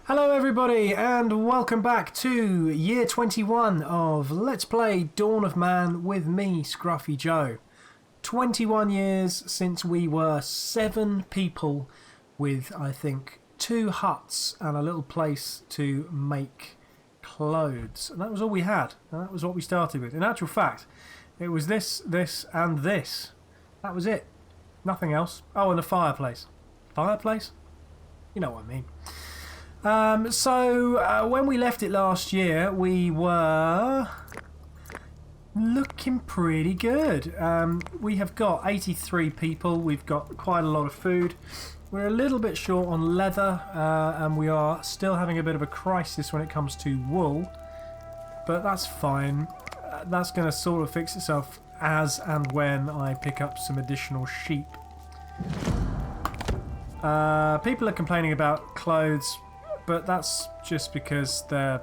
Hello everybody and welcome back to year 21 of Let's Play Dawn of Man with me, Scruffy Joe. 21 years since we were 7 people with, I think, 2 huts and a little place to make clothes. And that was all we had. And that was what we started with. In actual fact, it was this, and this. That was it. Nothing else. Oh, and a fireplace. Fireplace? You know what I mean. When we left it last year, we were looking pretty good. We have got 83 people. We've got quite a lot of food. We're a little bit short on leather, and we are still having a bit of a crisis when it comes to wool. But that's fine. That's going to sort of fix itself as and when I pick up some additional sheep. People are complaining about clothes, but that's just because they're,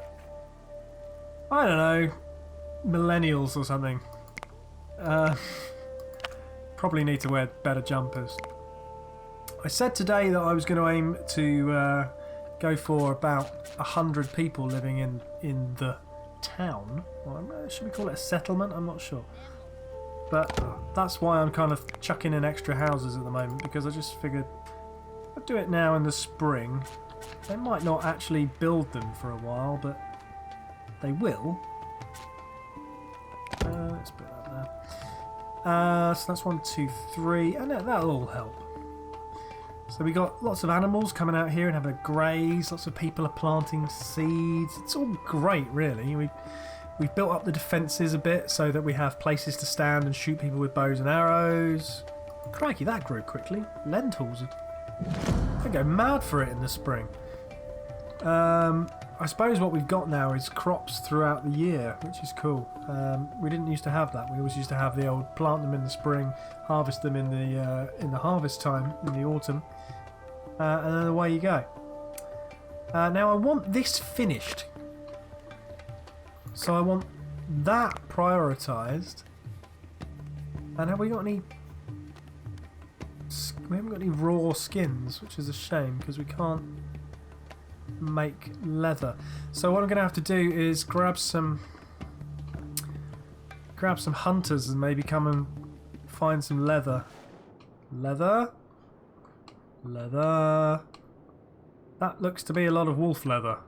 I don't know, millennials or something. Probably need to wear better jumpers. I said today that I was going to aim to go for about 100 people living in the town. Or should we call it a settlement? I'm not sure. But that's why I'm kind of chucking in extra houses at the moment, because I just figured I'd do it now in the spring. They might not actually build them for a while, but they will. Let's put that there. So that's 1, 2, 3, and that'll all help. So we got lots of animals coming out here and having a graze. Lots of people are planting seeds. It's all great, really. We've built up the defences a bit so that we have places to stand and shoot people with bows and arrows. Crikey, that grew quickly. Lentils. I go mad for it in the spring. I suppose what we've got now is crops throughout the year, which is cool. We didn't used to have that. We always used to have the old plant them in the spring, harvest them in the harvest time in the autumn, and then away you go. Now I want this finished, so I want that prioritised. And have we got any? We haven't got any raw skins, which is a shame because we can't make leather. So what I'm going to have to do is grab some hunters and maybe come and find some leather. Leather. That looks to be a lot of wolf leather.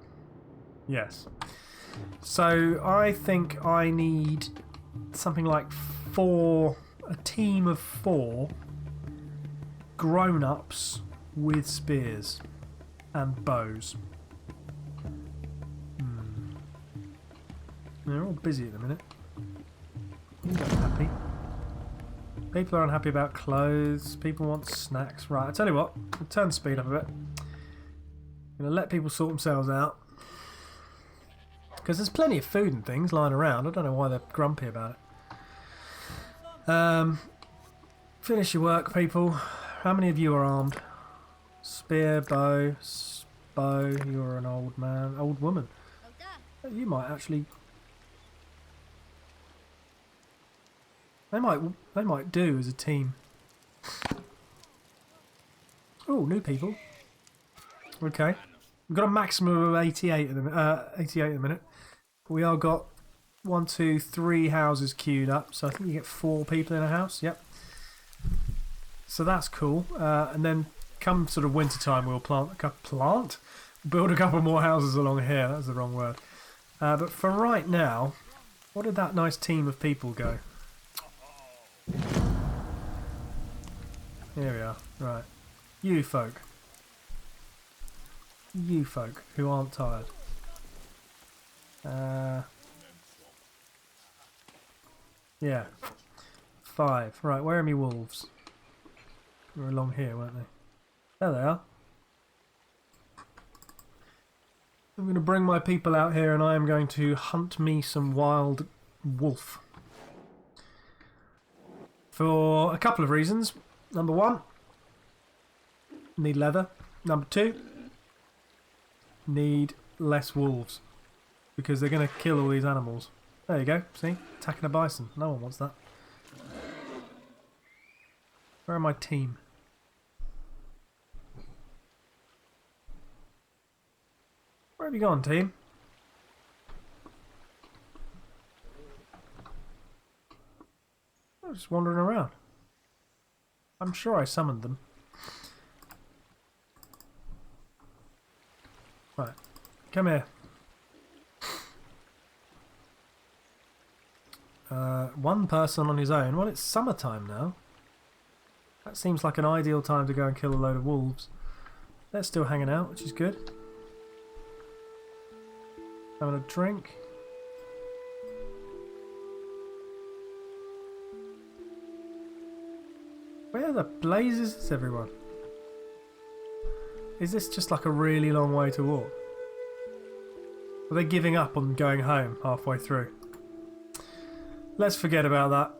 Yes. So I think I need something like a team of 4 grown-ups with spears and bows. They're all busy at the minute. People are unhappy. People are unhappy about clothes. People want snacks. Right, I tell you what, I'll turn the speed up a bit. I'm going to let people sort themselves out. Because there's plenty of food and things lying around. I don't know why they're grumpy about it. Finish your work, people. How many of you are armed? Spear, bow, you're an old man, old woman. You might actually... They might do as a team. Oh, new people. Okay. We've got a maximum of 88 at the minute. We are got 1, 2, 3 houses queued up, so I think you get 4 people in a house. Yep. So that's cool. And then come sort of winter time, we'll build a couple more houses along here. That's the wrong word. But for right now, what did that nice team of people go? Here we are. Right. You folk who aren't tired. Yeah. 5. Right, where are me wolves? They were along here, weren't they? There they are. I'm going to bring my people out here and I am going to hunt me some wild wolf. For a couple of reasons. Number 1, need leather. Number 2, need less wolves. Because they're going to kill all these animals. There you go, see? Attacking a bison. No one wants that. Where are my team? Where have you gone, team? I'm just wandering around. I'm sure I summoned them. Right, come here. One person on his own. Well, it's summertime now. That seems like an ideal time to go and kill a load of wolves. They're still hanging out, which is good. Having a drink. Where the blazes is everyone? Is this just like a really long way to walk? Are they giving up on going home halfway through? Let's forget about that.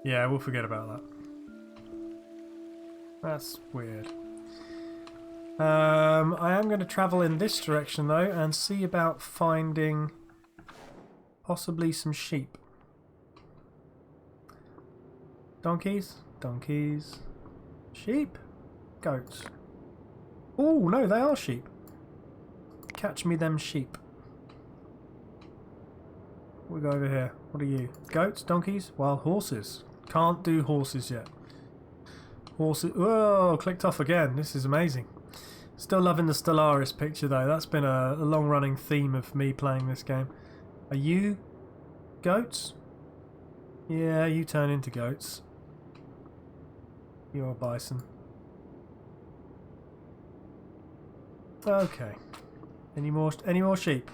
Yeah, we'll forget about that. That's weird. I am going to travel in this direction though and see about finding possibly some sheep. Donkeys? Donkeys. Sheep? Goats. Oh, no, they are sheep. Catch me them sheep. We go over here. What are you? Goats? Donkeys? Wild horses. Can't do horses yet. Horses. Whoa, clicked off again. This is amazing. Still loving the Stellaris picture though. That's been a long-running theme of me playing this game. Are you goats? Yeah, you turn into goats. You're a bison. Okay. Any more sheep?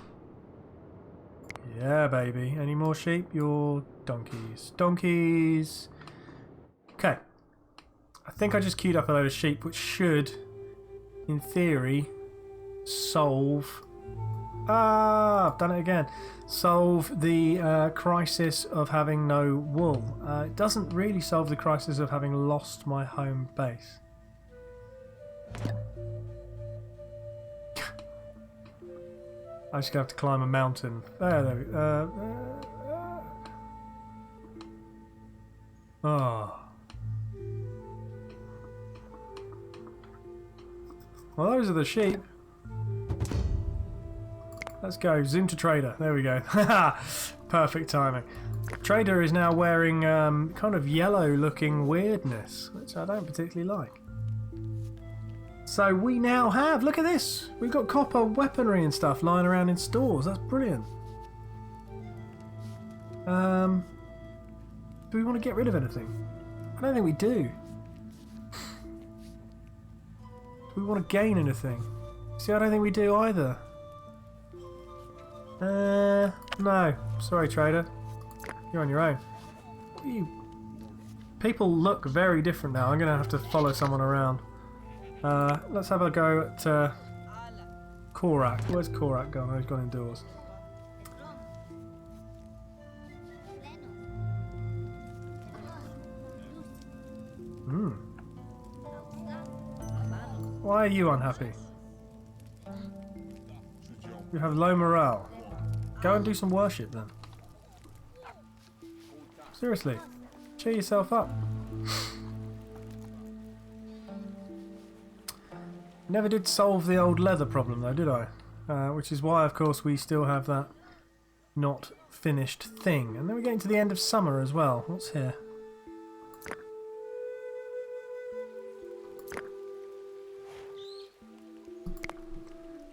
Yeah, baby. Any more sheep? You're donkeys. Donkeys. Okay. I think I just queued up a load of sheep, which should, in theory, solve... Ah, I've done it again. Solve the crisis of having no wool. It doesn't really solve the crisis of having lost my home base. I just have to climb a mountain. There we go. Oh. Well, those are the sheep. Let's go. Zoom to Trader. There we go. Perfect timing. Trader is now wearing kind of yellow-looking weirdness, which I don't particularly like. So we now have, look at this, we've got copper weaponry and stuff lying around in stores. That's brilliant. Do we want to get rid of anything? I don't think we do. Do we want to gain anything? See, I don't think we do either. No. Sorry, trader. You're on your own. What are you? People look very different now. I'm going to have to follow someone around. Let's have a go at Korak. Where's Korak gone? Oh, he's gone indoors. Why are you unhappy? You have low morale. Go and do some worship then. Seriously, cheer yourself up. Never did solve the old leather problem though, did I? Which is why, of course, we still have that not finished thing. And then we're getting to the end of summer as well. What's here?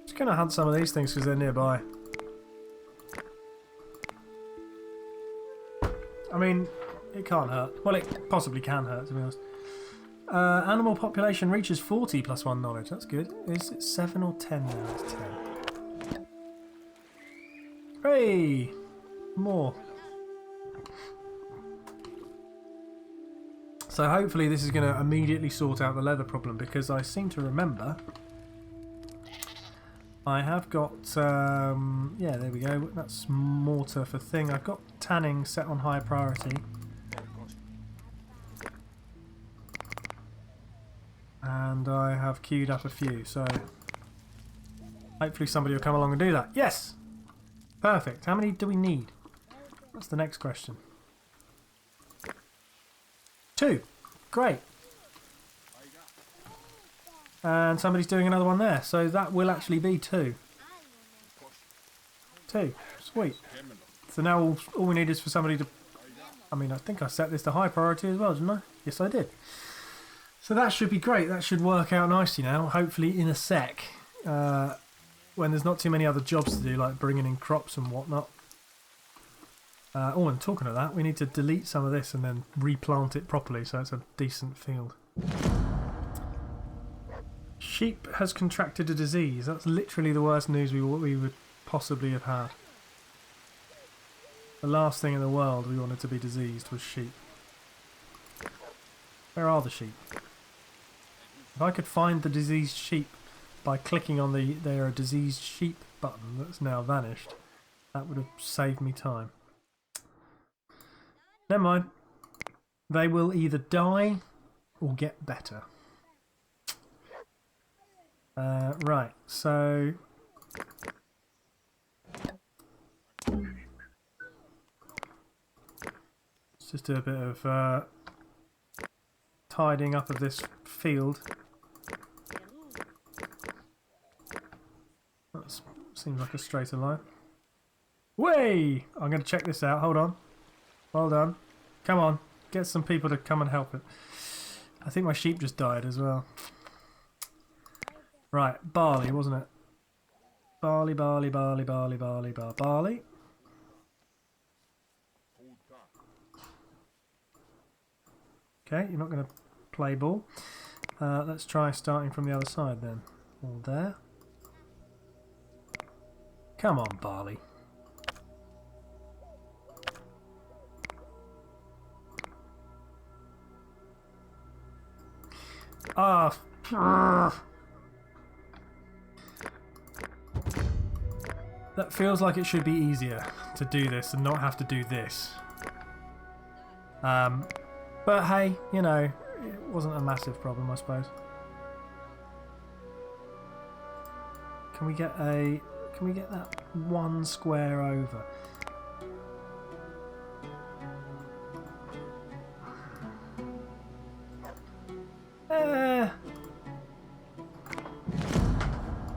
Just going to hunt some of these things because they're nearby. I mean, it can't hurt. Well, it possibly can hurt, to be honest. Animal population reaches 40 plus 1 knowledge. That's good. Is it 7 or 10 now? It's 10. Hey! More. So hopefully this is going to immediately sort out the leather problem, because I seem to remember I have got, yeah, there we go. That's mortar for thing. I've got tanning set on high priority. And I have queued up a few, so hopefully somebody will come along and do that. Yes! Perfect. How many do we need? That's the next question. 2. Great. And somebody's doing another one there. So that will actually be 2. 2. Sweet. So now all we need is for somebody to... I mean, I think I set this to high priority as well, didn't I? Yes, I did. So that should be great. That should work out nicely now. Hopefully in a sec. When there's not too many other jobs to do, like bringing in crops and whatnot. Oh, and talking of that, we need to delete some of this and then replant it properly so it's a decent field. Sheep has contracted a disease. That's literally the worst news we would possibly have had. The last thing in the world we wanted to be diseased was sheep. Where are the sheep? If I could find the diseased sheep by clicking on the "There are diseased sheep" button that's now vanished, that would have saved me time. Never mind. They will either die or get better. Right, so... let's just do a bit of tidying up of this field. That seems like a straighter line. Way! I'm going to check this out. Hold on. Well done. Come on. Get some people to come and help it. I think my sheep just died as well. Right, barley, wasn't it? Barley, barley, barley, barley, barley, barley. Okay, you're not going to play ball. Let's try starting from the other side then. All there. Come on, barley. Ah. That feels like it should be easier to do this and not have to do this. But hey, you know, it wasn't a massive problem, I suppose. Can we get that one square over?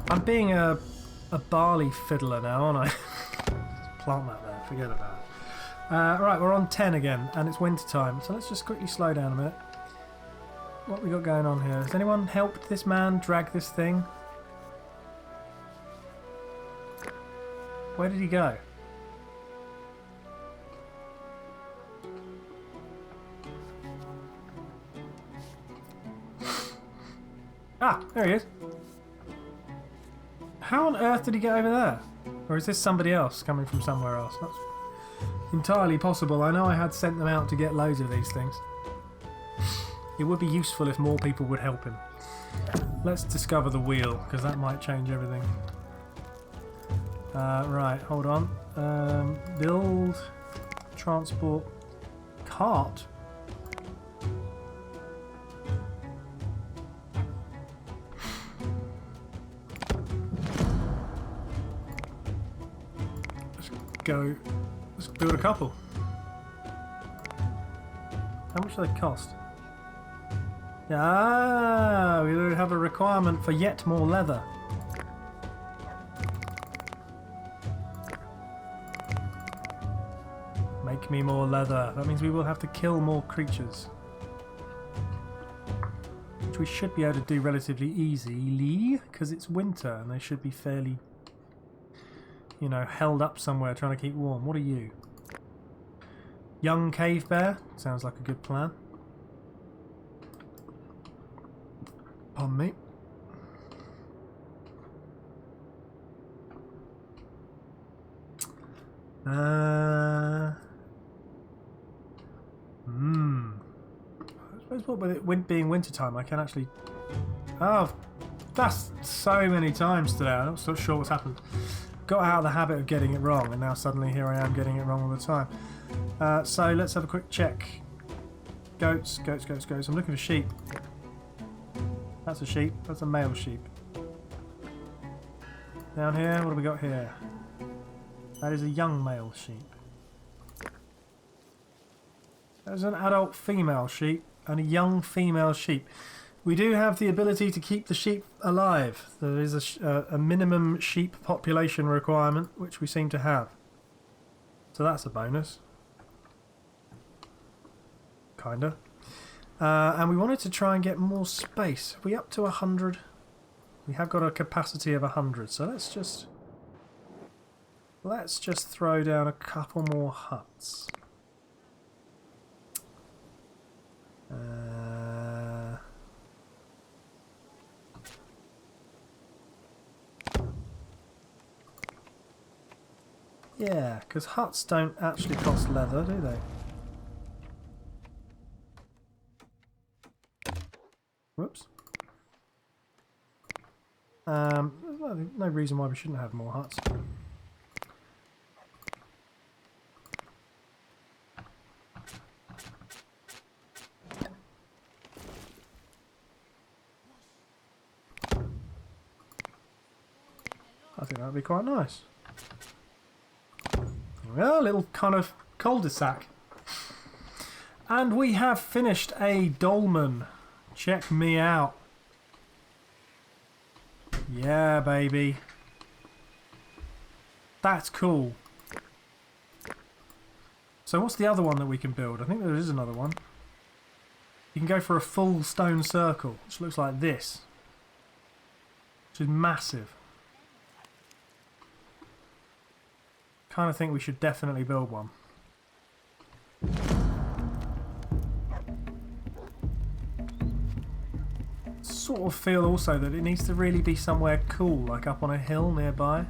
I'm being a barley fiddler now, aren't I? Just plant that there, forget about it. Right, we're on 10 again, and it's winter time, so let's just quickly slow down a minute. What we got going on here? Has anyone helped this man drag this thing? Where did he go? Ah, there he is. How on earth did he get over there? Or is this somebody else coming from somewhere else? That's entirely possible. I know I had sent them out to get loads of these things. It would be useful if more people would help him. Let's discover the wheel, because that might change everything. Right, hold on. Build, transport, cart. Let's build a couple. How much do they cost? Ah, we have a requirement for yet more leather. Make me more leather. That means we will have to kill more creatures. Which we should be able to do relatively easily, because it's winter and they should be fairly, you know, held up somewhere trying to keep warm. What are you? Young cave bear? Sounds like a good plan. Pardon me. I suppose with it being winter time, I can actually... Oh, that's so many times today. I'm not so sure what's happened. Got out of the habit of getting it wrong, and now suddenly here I am getting it wrong all the time. So let's have a quick check. Goats, goats, goats, goats. I'm looking for sheep. That's a sheep. That's a male sheep. Down here, what have we got here? That is a young male sheep. There's an adult female sheep. and a young female sheep. We do have the ability to keep the sheep alive. There is a minimum sheep population requirement, which we seem to have. So that's a bonus. Kinda. And we wanted to try and get more space. Are we up to 100? We have got a capacity of 100, so let's just throw down a couple more huts. Yeah, because huts don't actually cost leather, do they? Whoops. There's no reason why we shouldn't have more huts. I think that'd be quite nice. Well, a little kind of cul-de-sac. And we have finished a dolmen. Check me out. Yeah, baby. That's cool. So what's the other one that we can build? I think there is another one. You can go for a full stone circle, which looks like this. Which is massive. Kind of think we should definitely build one. Sort of feel also that it needs to really be somewhere cool, like up on a hill nearby.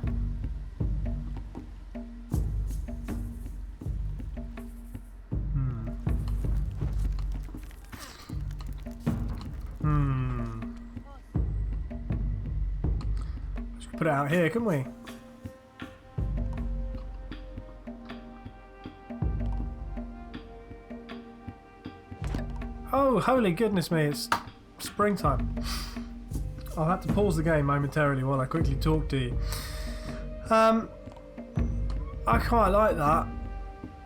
Just put it out here, couldn't we? Oh, holy goodness me, it's springtime. I'll have to pause the game momentarily while I quickly talk to you. I quite like that.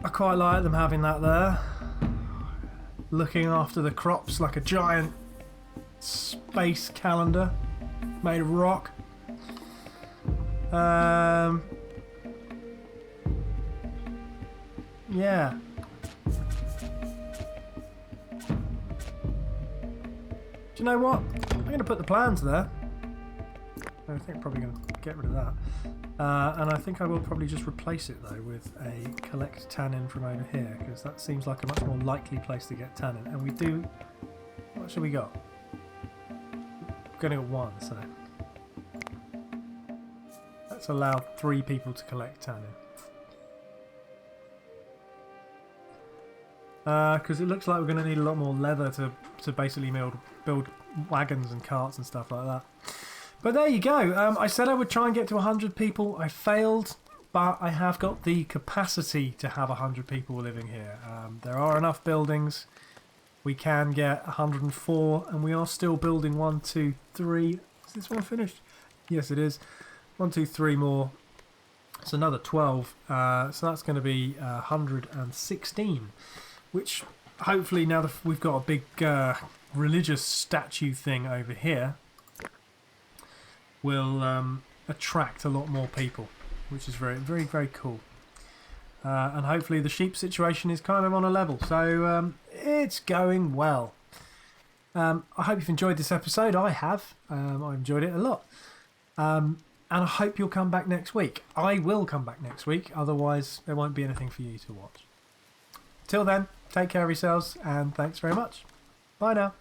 I quite like them having that there. Looking after the crops like a giant space calendar made of rock. Yeah. Do you know what? I'm going to put the plans there. I think I'm probably going to get rid of that. And I think I will probably just replace it though with a collect tannin from over here, because that seems like a much more likely place to get tannin. And we do... What should we got? We're going to get one, so... Let's allow 3 people to collect tannin. Because it looks like we're going to need a lot more leather to basically build wagons and carts and stuff like that. But there you go. I said I would try and get to 100 people. I failed, but I have got the capacity to have 100 people living here. There are enough buildings. We can get 104, and we are still building 1, 2, 3. Is this one finished? Yes, it is. 1, 2, 3 more. It's another 12. So that's going to be 116. Which, hopefully, now that we've got a big religious statue thing over here, will attract a lot more people, which is very, very, very cool. And hopefully the sheep situation is kind of on a level, so it's going well. I hope you've enjoyed this episode. I have. I enjoyed it a lot. And I hope you'll come back next week. I will come back next week, otherwise there won't be anything for you to watch. Till then, take care of yourselves, and thanks very much. Bye now.